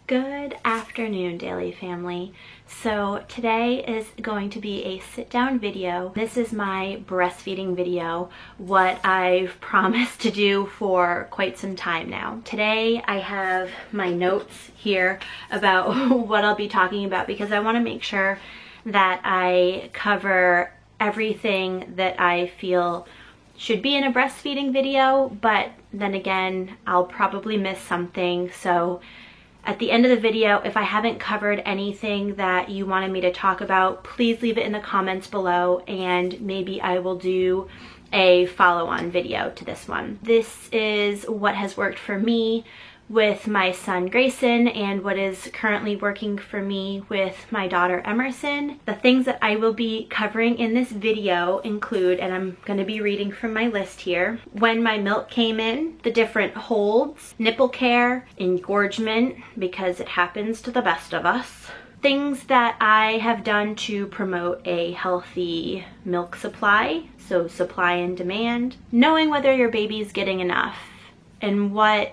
Good afternoon, Daily Family. So today is going to be a sit-down video. This is my breastfeeding video, what I've promised to do for quite some time now. Today I have my notes here about what I'll be talking about because I want to make sure that I cover everything that I feel should be in a breastfeeding video, but then again, I'll probably miss something. So at the end of the video, if I haven't covered anything that you wanted me to talk about, please leave it in the comments below and maybe I will do a follow-on video to this one. This is what has worked for me with my son Grayson and what is currently working for me with my daughter Emerson. The things that I will be covering in this video include, and I'm going to be reading from my list here, when my milk came in, the different holds, nipple care, engorgement, because it happens to the best of us, things that I have done to promote a healthy milk supply, so supply and demand, knowing whether your baby's getting enough, and what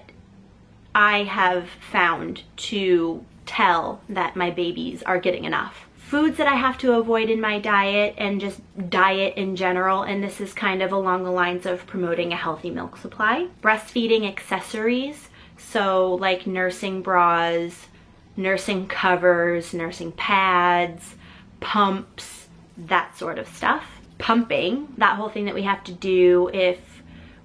I have found to tell that my babies are getting enough. Foods that I have to avoid in my diet and just diet in general, and this is kind of along the lines of promoting a healthy milk supply. Breastfeeding accessories, so like nursing bras, nursing covers, nursing pads, pumps, that sort of stuff. Pumping, that whole thing that we have to do if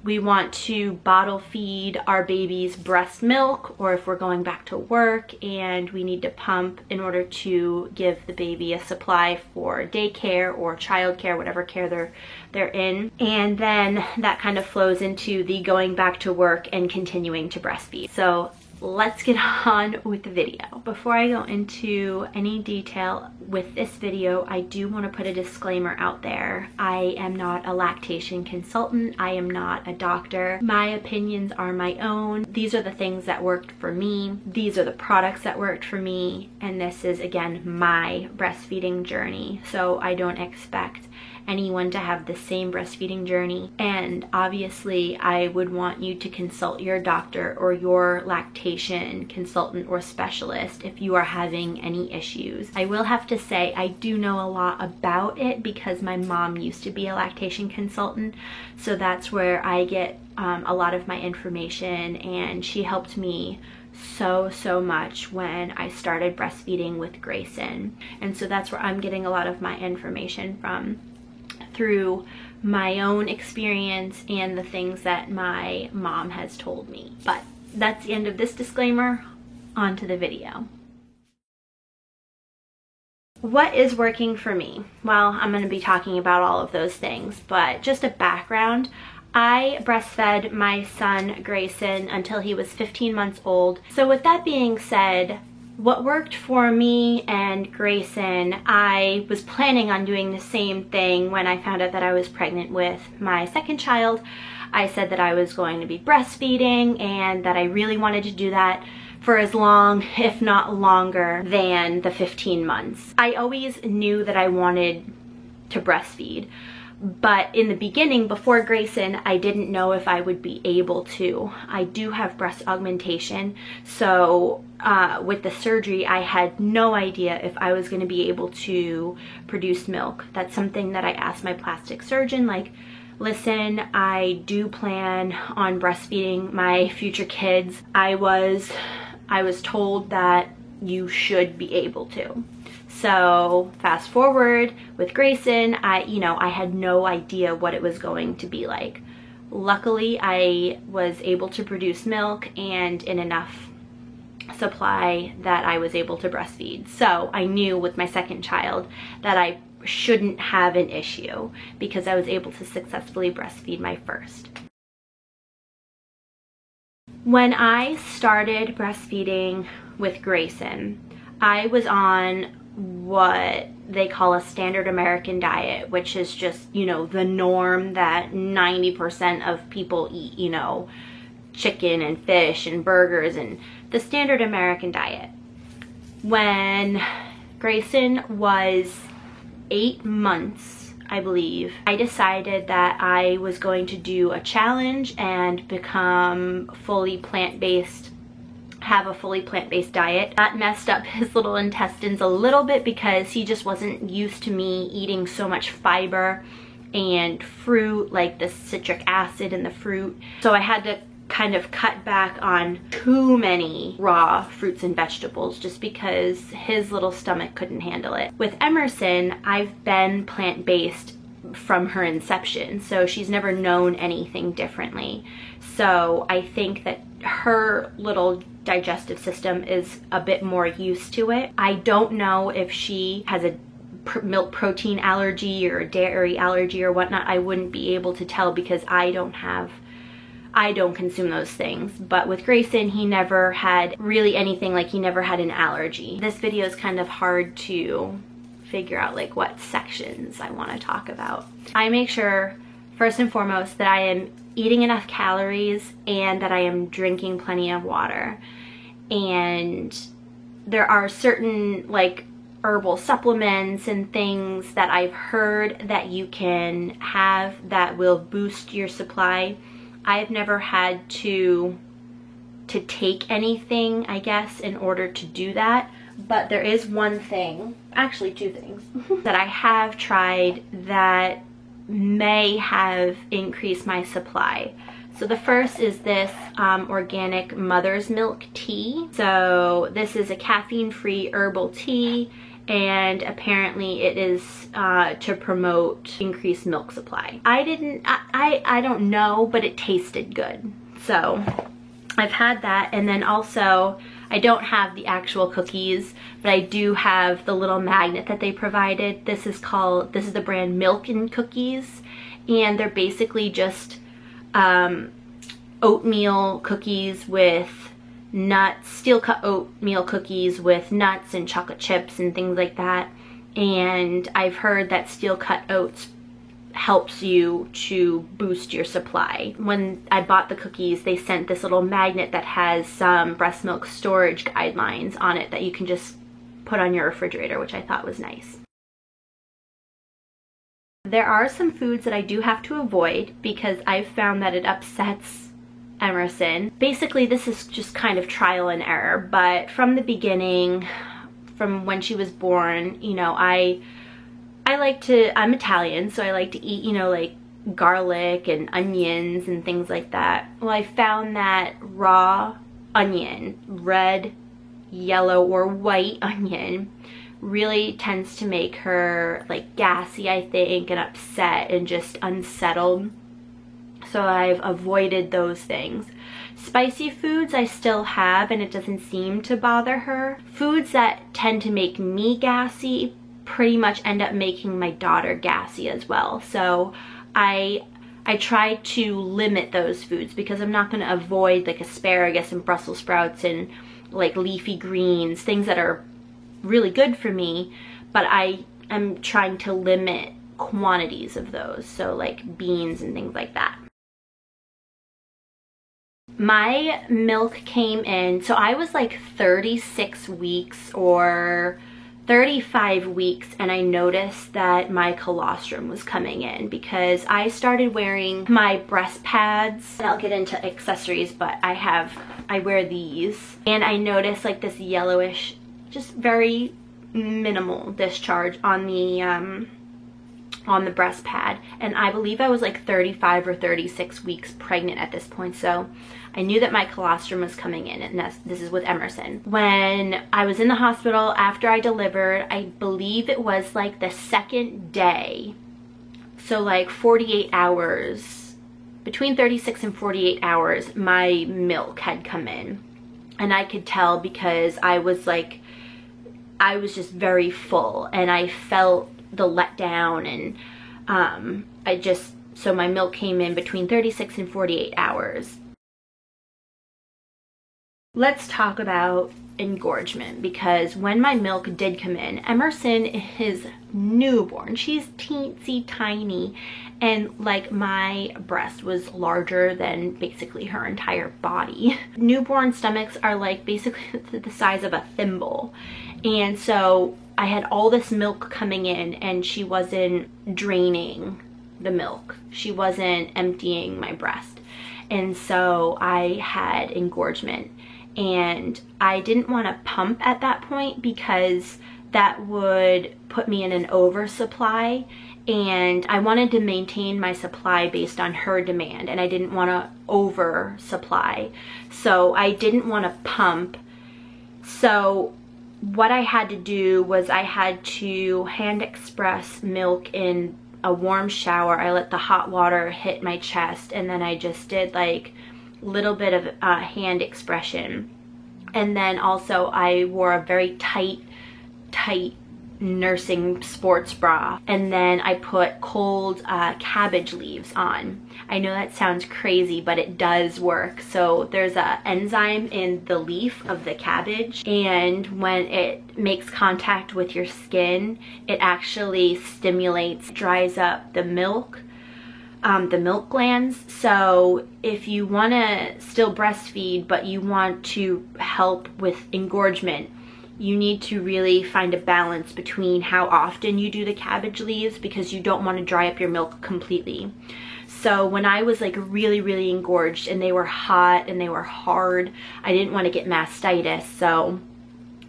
we want to bottle feed our baby's breast milk, or if we're going back to work and we need to pump in order to give the baby a supply for daycare or childcare, whatever care they're in. And then that kind of flows into the going back to work and continuing to breastfeed. So let's get on with the video. Before I go into any detail with this video, I do want to put a disclaimer out there. I am not a lactation consultant. I am not a doctor. My opinions are my own. These are the things that worked for me. These are the products that worked for me. And this is, again, my breastfeeding journey. So I don't expect anyone to have the same breastfeeding journey, and obviously I would want you to consult your doctor or your lactation consultant or specialist if you are having any issues. I will have to say I do know a lot about it because my mom used to be a lactation consultant, so that's where I get a lot of my information, and she helped me so much when I started breastfeeding with Grayson, and so that's where I'm getting a lot of my information from, through my own experience and the things that my mom has told me. But that's the end of this disclaimer. On to the video. What is working for me? Well, I'm going to be talking about all of those things, but just a background. I breastfed my son Grayson until he was 15 months old. So with that being said, what worked for me and Grayson, I was planning on doing the same thing when I found out that I was pregnant with my second child. I said that I was going to be breastfeeding and that I really wanted to do that for as long, if not longer, than the 15 months. I always knew that I wanted to breastfeed, but in the beginning, before Grayson, I didn't know if I would be able to. I do have breast augmentation, so with the surgery, I had no idea if I was going to be able to produce milk. That's something that I asked my plastic surgeon, like, listen, I do plan on breastfeeding my future kids. I was told that you should be able to. So fast forward with Grayson, I had no idea what it was going to be like. Luckily, I was able to produce milk and in enough supply that I was able to breastfeed. So I knew with my second child that I shouldn't have an issue because I was able to successfully breastfeed my first. When I started breastfeeding with Grayson, I was on what they call a standard American diet, which is just, the norm that 90% of people eat, chicken and fish and burgers and the standard American diet. When Grayson was 8 months, I believe, I decided that I was going to do a challenge and become fully plant-based have a fully plant-based diet. That messed up his little intestines a little bit because he just wasn't used to me eating so much fiber and fruit, like the citric acid in the fruit. So I had to kind of cut back on too many raw fruits and vegetables just because his little stomach couldn't handle it. With Emerson, I've been plant-based from her inception, so she's never known anything differently. So I think that her little digestive system is a bit more used to it. I don't know if she has a milk protein allergy or a dairy allergy or whatnot. I wouldn't be able to tell because I don't consume those things. But with Grayson, he never had really anything, like he never had an allergy. This video is kind of hard to figure out like what sections I want to talk about. I make sure first and foremost that I am eating enough calories and that I am drinking plenty of water. And there are certain like herbal supplements and things that I've heard that you can have that will boost your supply. I've never had to take anything, I guess, in order to do that. But there is one thing, actually two things, that I have tried that may have increased my supply. So the first is this organic mother's milk tea. So this is a caffeine-free herbal tea, and apparently it is to promote increased milk supply. I don't know, but it tasted good. So I've had that, and then also I don't have the actual cookies, but I do have the little magnet that they provided. This is the brand Milk and Cookies, and they're basically just oatmeal cookies with nuts, steel cut oatmeal cookies with nuts and chocolate chips and things like that. And I've heard that steel cut oats helps you to boost your supply. When I bought the cookies, they sent this little magnet that has some breast milk storage guidelines on it that you can just put on your refrigerator, which I thought was nice. There are some foods that I do have to avoid because I've found that it upsets Emerson. Basically, this is just kind of trial and error, but from the beginning, from when she was born, you know, I'm Italian, so I like to eat, you know, like garlic and onions and things like that. Well, I found that raw onion, red, yellow, or white onion, really tends to make her like gassy, I think, and upset and just unsettled. So I've avoided those things. Spicy foods I still have, and it doesn't seem to bother her. Foods that tend to make me gassy pretty much end up making my daughter gassy as well. So I try to limit those foods because I'm not going to avoid like asparagus and Brussels sprouts and like leafy greens, things that are really good for me, but I am trying to limit quantities of those, so like beans and things like that. My milk came in, so I was like 36 weeks or 35 weeks, and I noticed that my colostrum was coming in because I started wearing my breast pads. And I'll get into accessories, but I wear these, and I noticed like this yellowish, just very minimal discharge on the breast pad. And I believe I was like 35 or 36 weeks pregnant at this point, so I knew that my colostrum was coming in, and this is with Emerson. When I was in the hospital after I delivered, I believe it was like the second day, so like 48 hours, between 36 and 48 hours, my milk had come in. And I could tell because I was just very full, and I felt the letdown, and so my milk came in between 36 and 48 hours. Let's talk about engorgement, because when my milk did come in, Emerson is newborn. She's teensy tiny, and like my breast was larger than basically her entire body. Newborn stomachs are like basically the size of a thimble. And so I had all this milk coming in, and she wasn't draining the milk. She wasn't emptying my breast. And so I had engorgement. and I didn't want to pump at that point because that would put me in an oversupply, and I wanted to maintain my supply based on her demand, and I didn't want to oversupply. So I didn't want to pump. So what I had to do was I had to hand express milk in a warm shower. I let the hot water hit my chest, and then I just did like a little bit of hand expression. And then also I wore a very tight nursing sports bra, and then I put cold cabbage leaves on. I know that sounds crazy, but it does work. So there's an enzyme in the leaf of the cabbage, and when it makes contact with your skin, it actually stimulates, dries up the milk glands. So if you want to still breastfeed but you want to help with engorgement, you need to really find a balance between how often you do the cabbage leaves, because you don't want to dry up your milk completely. So when I was like really engorged and they were hot and they were hard, I didn't want to get mastitis, so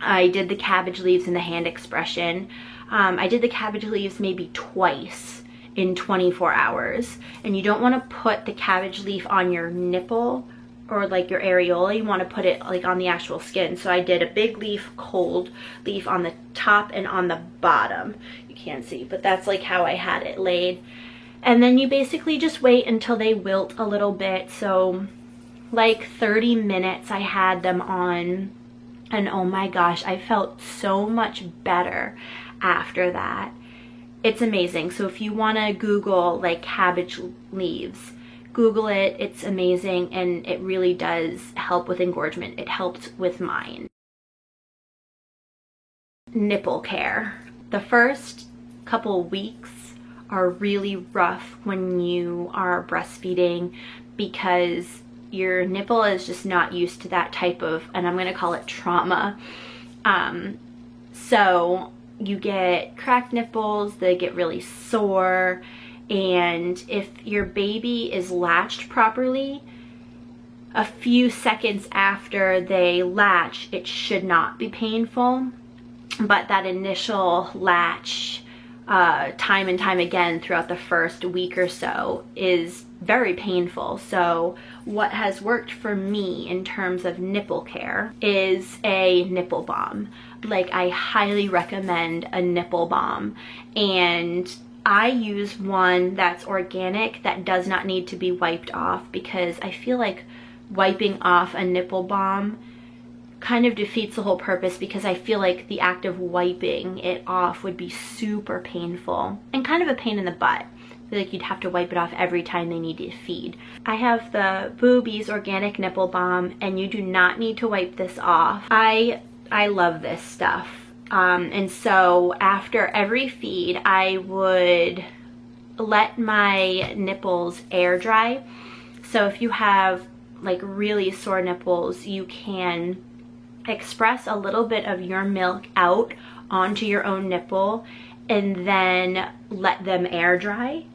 I did the cabbage leaves and the hand expression. I did the cabbage leaves maybe twice in 24 hours. And you don't want to put the cabbage leaf on your nipple or like your areola. You want to put it like on the actual skin. So I did a big leaf, cold leaf on the top and on the bottom. You can't see, but that's like how I had it laid. And then you basically just wait until they wilt a little bit. So like 30 minutes I had them on, and oh my gosh, I felt so much better after that. It's amazing. So if you want to Google like cabbage leaves, Google it. It's amazing, and it really does help with engorgement. It helped with mine. Nipple care. The first couple weeks are really rough when you are breastfeeding, because your nipple is just not used to that type of, and I'm going to call it trauma. So you get cracked nipples, they get really sore, and if your baby is latched properly, a few seconds after they latch, it should not be painful. But that initial latch, time and time again throughout the first week or so, is very painful. So what has worked for me in terms of nipple care is a nipple balm. Like, I highly recommend a nipple balm, and I use one that's organic, that does not need to be wiped off, because I feel like wiping off a nipple balm kind of defeats the whole purpose, because I feel like the act of wiping it off would be super painful and kind of a pain in the butt. I feel like you'd have to wipe it off every time they need to feed. I have the Boobies Organic Nipple Balm, and you do not need to wipe this off. I love this stuff. And so after every feed, I would let my nipples air dry. So if you have like really sore nipples, you can express a little bit of your milk out onto your own nipple and then let them air dry.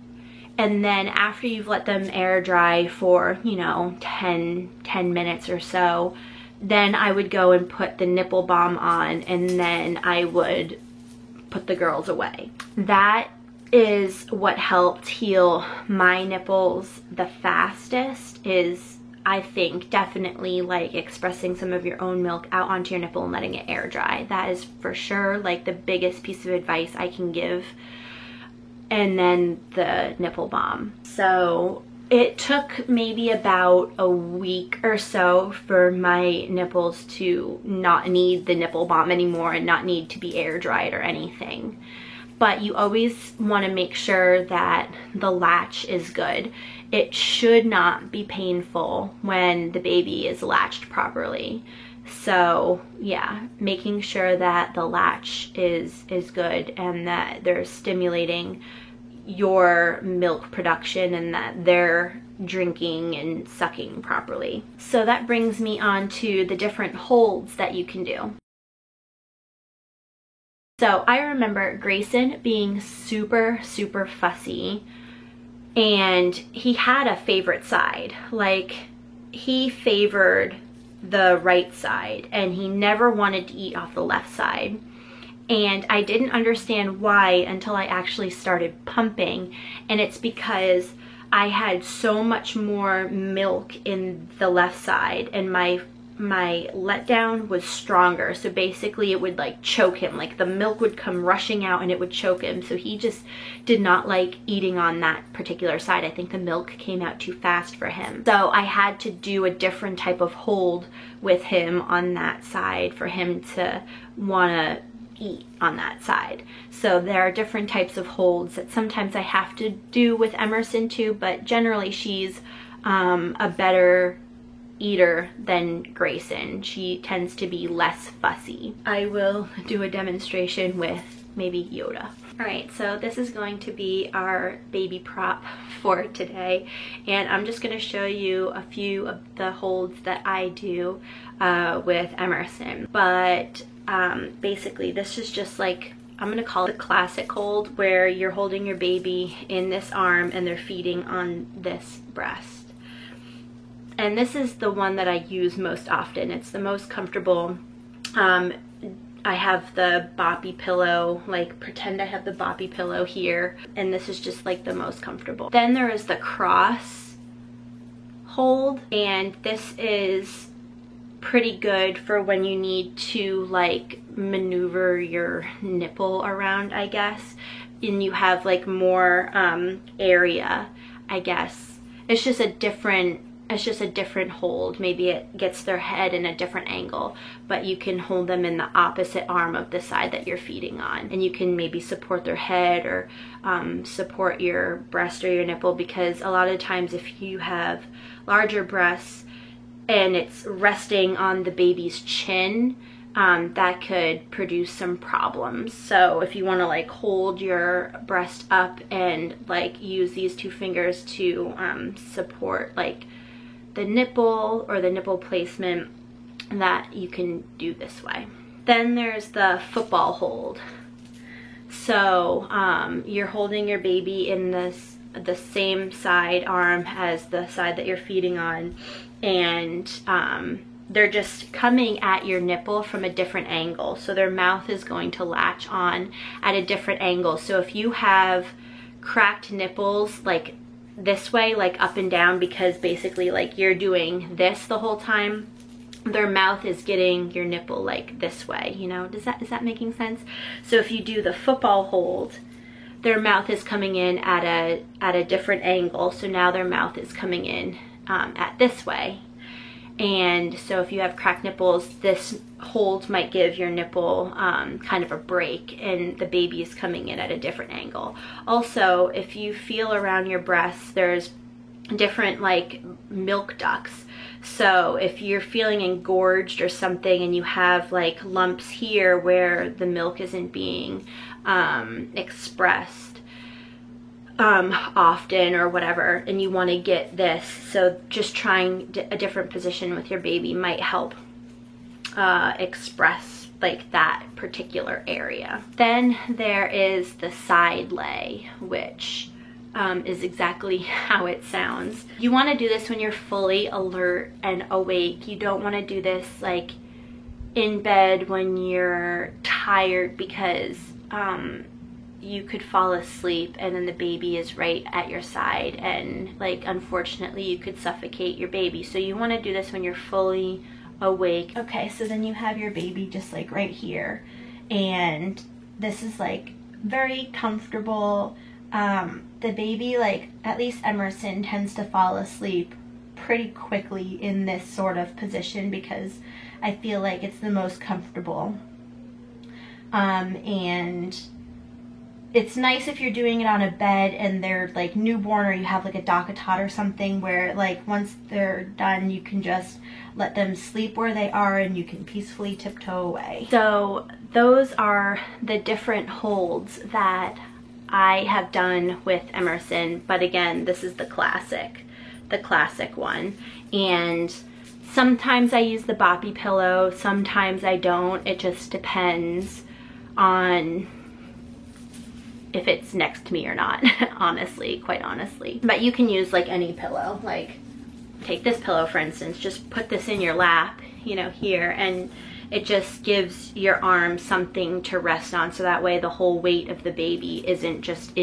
And then after you've let them air dry for, you know, 10 minutes or so, then I would go and put the nipple balm on, and then I would put the girls away. That is what helped heal my nipples the fastest, is I think definitely like expressing some of your own milk out onto your nipple and letting it air dry. That is for sure like the biggest piece of advice I can give. And then the nipple balm. So it took maybe about a week or so for my nipples to not need the nipple balm anymore and not need to be air dried or anything. But you always want to make sure that the latch is good. It should not be painful when the baby is latched properly. So yeah, making sure that the latch is good and that they're stimulating your milk production and that they're drinking and sucking properly. So that brings me on to the different holds that you can do. So I remember Grayson being super fussy, and he had a favorite side. Like, he favored the right side, and he never wanted to eat off the left side. And I didn't understand why until I actually started pumping, and it's because I had so much more milk in the left side, and my letdown was stronger. So basically it would like choke him, like the milk would come rushing out and it would choke him. So he just did not like eating on that particular side. I think the milk came out too fast for him. So I had to do a different type of hold with him on that side for him to want to eat on that side. So there are different types of holds that sometimes I have to do with Emerson too, but generally she's a better eater than Grayson. She tends to be less fussy. I will do a demonstration with maybe Yoda. All right, so this is going to be our baby prop for today, and I'm just going to show you a few of the holds that I do with Emerson. But basically this is just like, I'm gonna call it the classic hold, where you're holding your baby in this arm and they're feeding on this breast. And this is the one that I use most often. It's the most comfortable. I have the boppy pillow, like pretend I have the boppy pillow here, and this is just like the most comfortable. Then there is the cross hold, and this is pretty good for when you need to like maneuver your nipple around, I guess, and you have like more area, I guess. It's just a different hold. Maybe it gets their head in a different angle, but you can hold them in the opposite arm of the side that you're feeding on, and you can maybe support their head or support your breast or your nipple, because a lot of times if you have larger breasts and it's resting on the baby's chin, that could produce some problems. So if you want to like hold your breast up and like use these two fingers to support like the nipple or the nipple placement, that you can do this way. Then there's the football hold. So you're holding your baby in the same side arm as the side that you're feeding on, and they're just coming at your nipple from a different angle. So their mouth is going to latch on at a different angle. So if you have cracked nipples like this way, like up and down, because basically like you're doing this the whole time, their mouth is getting your nipple like this way, you know? Is that making sense? So if you do the football hold, their mouth is coming in at a different angle. So now their mouth is coming in at this way. And so if you have cracked nipples, this hold might give your nipple kind of a break, and the baby is coming in at a different angle. Also, if you feel around your breasts, there's different like milk ducts. So if you're feeling engorged or something and you have like lumps here where the milk isn't being expressed often or whatever, and you want to get this, so just trying a different position with your baby might help express like that particular area. Then there is the side lay, which is exactly how it sounds. You want to do this when you're fully alert and awake. You don't want to do this like in bed when you're tired, because you could fall asleep and then the baby is right at your side, and like unfortunately you could suffocate your baby. So you want to do this when you're fully awake. Okay, so then you have your baby just like right here, and this is like very comfortable. The baby, like at least Emerson, tends to fall asleep pretty quickly in this sort of position because I feel like it's the most comfortable. And it's nice if you're doing it on a bed and they're like newborn, or you have like a DockATot or something where like once they're done you can just let them sleep where they are and you can peacefully tiptoe away. So those are the different holds that I have done with Emerson, but again, this is the classic one. And sometimes I use the boppy pillow, sometimes I don't. It just depends on if it's next to me or not, honestly, quite honestly. But you can use like any pillow, like take this pillow for instance, just put this in your lap, you know, here, and it just gives your arm something to rest on, so that way the whole weight of the baby isn't just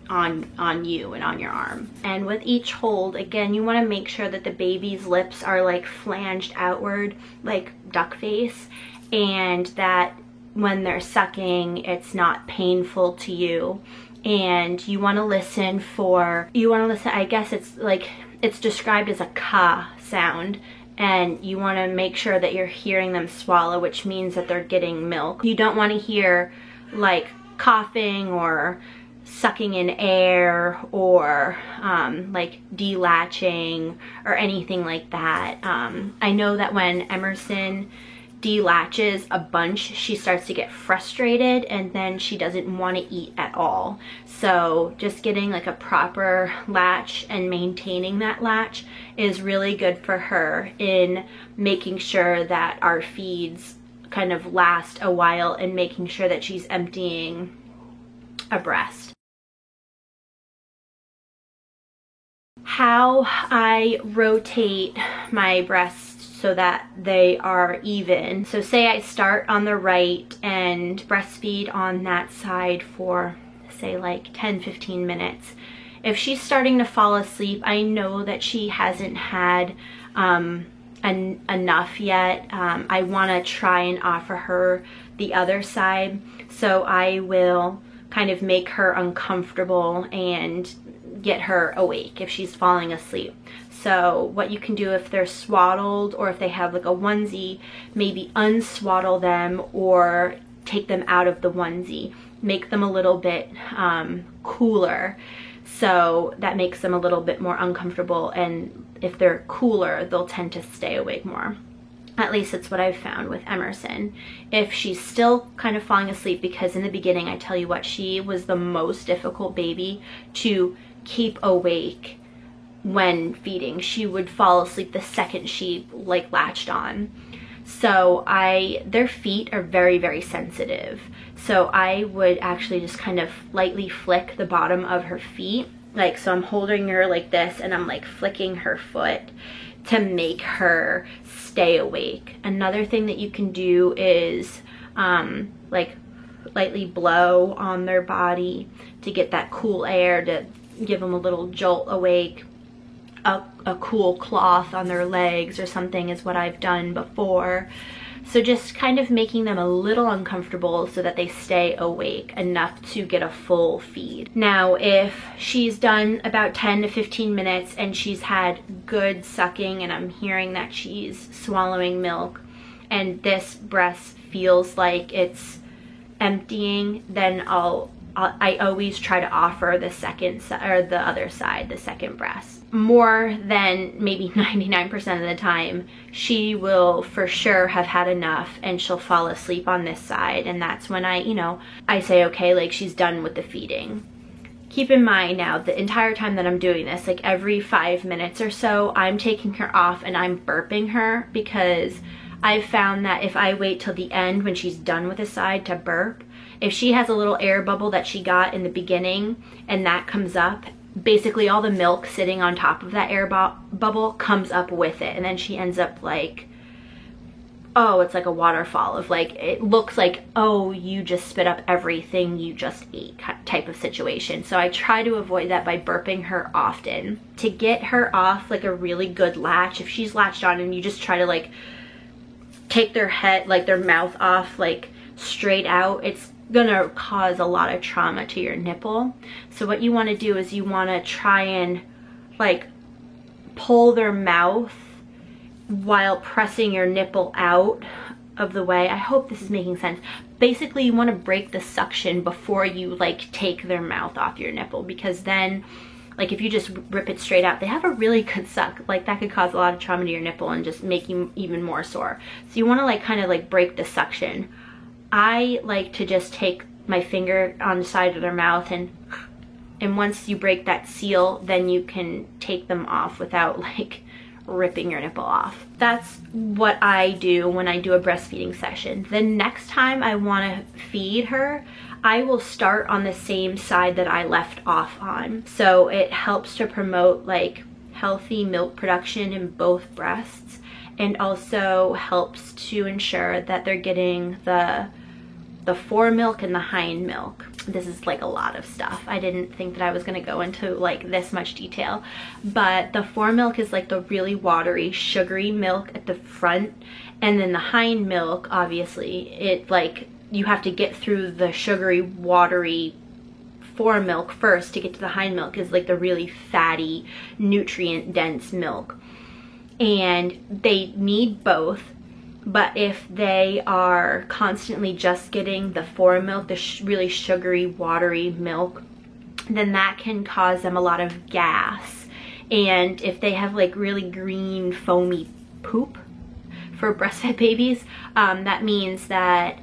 on you and on your arm. And with each hold, again, you want to make sure that the baby's lips are like flanged outward, like duck face, and that when they're sucking, it's not painful to you. And you want to listen for, I guess it's like, it's described as a ka sound, and you want to make sure that you're hearing them swallow, which means that they're getting milk. You don't want to hear like coughing or sucking in air or like delatching or anything like that. I know that when Emerson delatches a bunch, she starts to get frustrated and then she doesn't want to eat at all. So just getting like a proper latch and maintaining that latch is really good for her in making sure that our feeds kind of last a while and making sure that she's emptying a breast. How I rotate my breasts so that they are even. So say I start on the right and breastfeed on that side for say like 10-15 minutes. If she's starting to fall asleep, I know that she hasn't had enough yet. I want to try and offer her the other side, so I will kind of make her uncomfortable and get her awake if she's falling asleep. So what you can do if they're swaddled or if they have like a onesie, maybe unswaddle them or take them out of the onesie, make them a little bit cooler, so that makes them a little bit more uncomfortable, and if they're cooler they'll tend to stay awake more. At least it's what I've found with Emerson. If she's still kind of falling asleep, because in the beginning, I tell you what, she was the most difficult baby to keep awake when feeding. She would fall asleep the second she like latched on. So their feet are very, very sensitive. So I would actually just kind of lightly flick the bottom of her feet. Like, so I'm holding her like this and I'm like flicking her foot to make her stay awake. Another thing that you can do is like lightly blow on their body to get that cool air, to give them a little jolt awake. A cool cloth on their legs or something is what I've done before. So just kind of making them a little uncomfortable so that they stay awake enough to get a full feed. Now, if she's done about 10 to 15 minutes and she's had good sucking and I'm hearing that she's swallowing milk and this breast feels like it's emptying, then I always try to offer the second or the other side, the second breast. More than maybe 99% of the time, she will for sure have had enough and she'll fall asleep on this side, and that's when I say, okay, like she's done with the feeding. Keep in mind now, the entire time that I'm doing this, like every 5 minutes or so, I'm taking her off and I'm burping her, because I've found that if I wait till the end when she's done with the side to burp, if she has a little air bubble that she got in the beginning and that comes up, basically all the milk sitting on top of that air bubble comes up with it, and then she ends up like, oh, it's like a waterfall of like, it looks like, oh, you just spit up everything you just ate type of situation. So I try to avoid that by burping her often. To get her off like a really good latch, if she's latched on and you just try to like take their head, like their mouth off like straight out, it's gonna cause a lot of trauma to your nipple. So what you want to do is you want to try and like pull their mouth while pressing your nipple out of the way. I hope this is making sense. Basically, you want to break the suction before you like take their mouth off your nipple, because then like if you just rip it straight out, they have a really good suck. Like that could cause a lot of trauma to your nipple and just make you even more sore. So you want to like kind of like break the suction. I like to just take my finger on the side of their mouth, and once you break that seal, then you can take them off without like ripping your nipple off. That's what I do when I do a breastfeeding session. The next time I want to feed her, I will start on the same side that I left off on. So it helps to promote like healthy milk production in both breasts, and also helps to ensure that they're getting the foremilk and the hind milk. This is like a lot of stuff. I didn't think that I was gonna go into like this much detail, but the foremilk is like the really watery, sugary milk at the front, and then the hind milk, obviously, it like, you have to get through the sugary, watery foremilk first to get to the hind milk, is like the really fatty, nutrient dense milk. And they need both. But if they are constantly just getting the foremilk, the really sugary, watery milk, then that can cause them a lot of gas. And if they have like really green, foamy poop for breastfed babies, that means that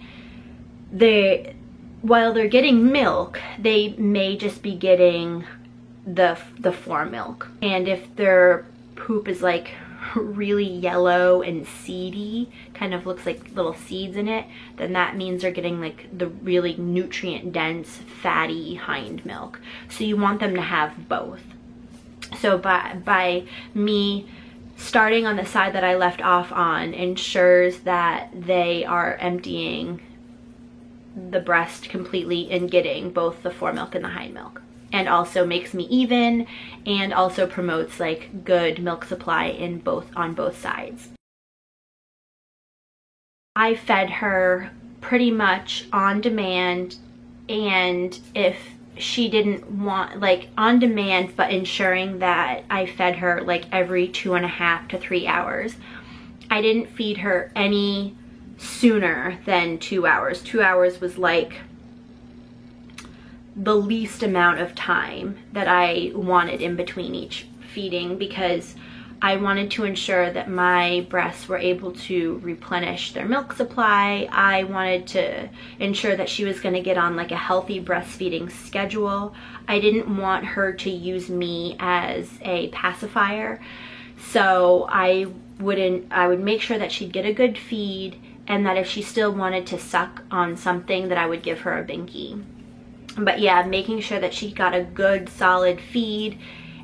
while they're getting milk, they may just be getting the foremilk. And if their poop is like really yellow and seedy, kind of looks like little seeds in it, then that means they're getting like the really nutrient dense, fatty hind milk. So you want them to have both. So by me starting on the side that I left off on ensures that they are emptying the breast completely and getting both the foremilk and the hind milk. And also makes me even, and also promotes like good milk supply on both sides. I fed her pretty much on demand, and if she didn't want, like on demand, but ensuring that I fed her like every 2.5 to 3 hours. I didn't feed her any sooner than 2 hours. 2 hours was like the least amount of time that I wanted in between each feeding, because I wanted to ensure that my breasts were able to replenish their milk supply. I wanted to ensure that she was going to get on like a healthy breastfeeding schedule. I didn't want her to use me as a pacifier, so I would make sure that she'd get a good feed, and that if she still wanted to suck on something, that I would give her a binky. But yeah, making sure that she got a good solid feed,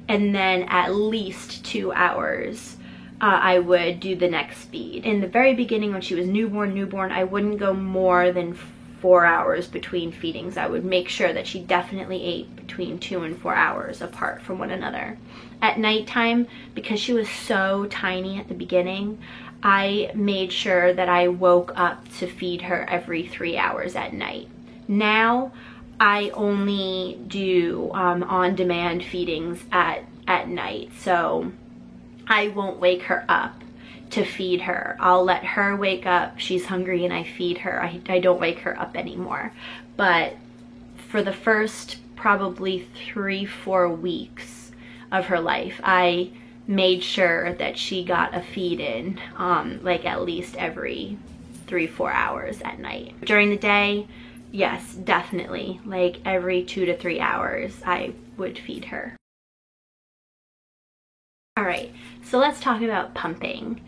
and then at least 2 hours I would do the next feed. In the very beginning, when she was newborn, I wouldn't go more than 4 hours between feedings. I would make sure that she definitely ate between 2 and 4 hours apart from one another. At nighttime, because she was so tiny at the beginning, I made sure that I woke up to feed her every 3 hours at night. Now I only do on-demand feedings at night, so I won't wake her up to feed her. I'll let her wake up, she's hungry, and I feed her. I don't wake her up anymore. But for the first probably 3-4 weeks of her life, I made sure that she got a feed in like at least every 3-4 hours at night. During the day, yes, definitely, like every 2 to 3 hours I would feed her. All right, so let's talk about pumping.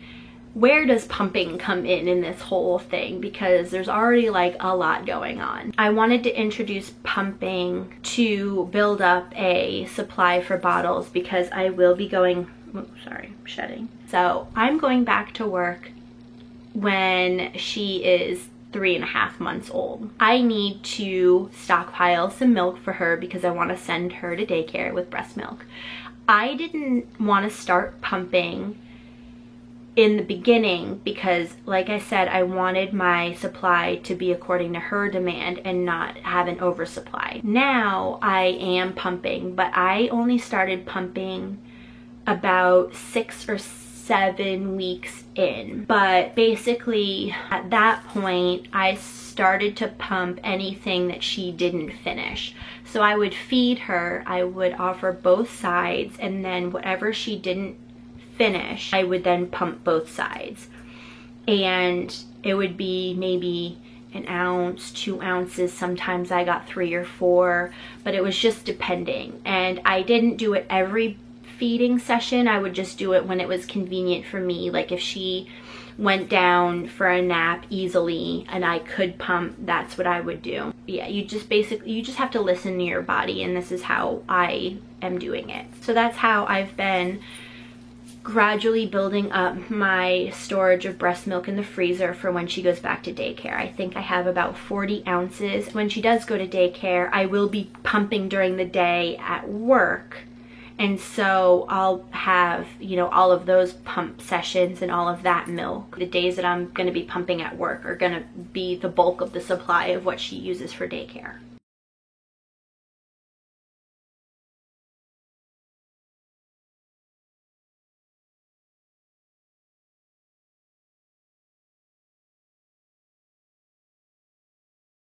Where does pumping come in this whole thing? Because there's already like a lot going on. I wanted to introduce pumping to build up a supply for bottles, because I will be going, shedding. So I'm going back to work when she is 3.5 months old. I need to stockpile some milk for her because I want to send her to daycare with breast milk. I didn't want to start pumping in the beginning because, like I said, I wanted my supply to be according to her demand and not have an oversupply. Now I am pumping, but I only started pumping about 6 or 7 weeks in. But basically at that point I started to pump anything that she didn't finish. So I would feed her, I would offer both sides, and then whatever she didn't finish, I would then pump both sides. And it would be maybe 1 ounce, 2 ounces, sometimes I got 3 or 4, but it was just depending. And I didn't do it every feeding session. I would just do it when it was convenient for me. Like if she went down for a nap easily and I could pump, that's what I would do. Yeah, you just have to listen to your body, and this is how I am doing it. So that's how I've been gradually building up my storage of breast milk in the freezer for when she goes back to daycare. I think I have about 40 ounces. When she does go to daycare, I will be pumping during the day at work. And so I'll have, you know, all of those pump sessions and all of that milk. The days that I'm gonna be pumping at work are gonna be the bulk of the supply of what she uses for daycare.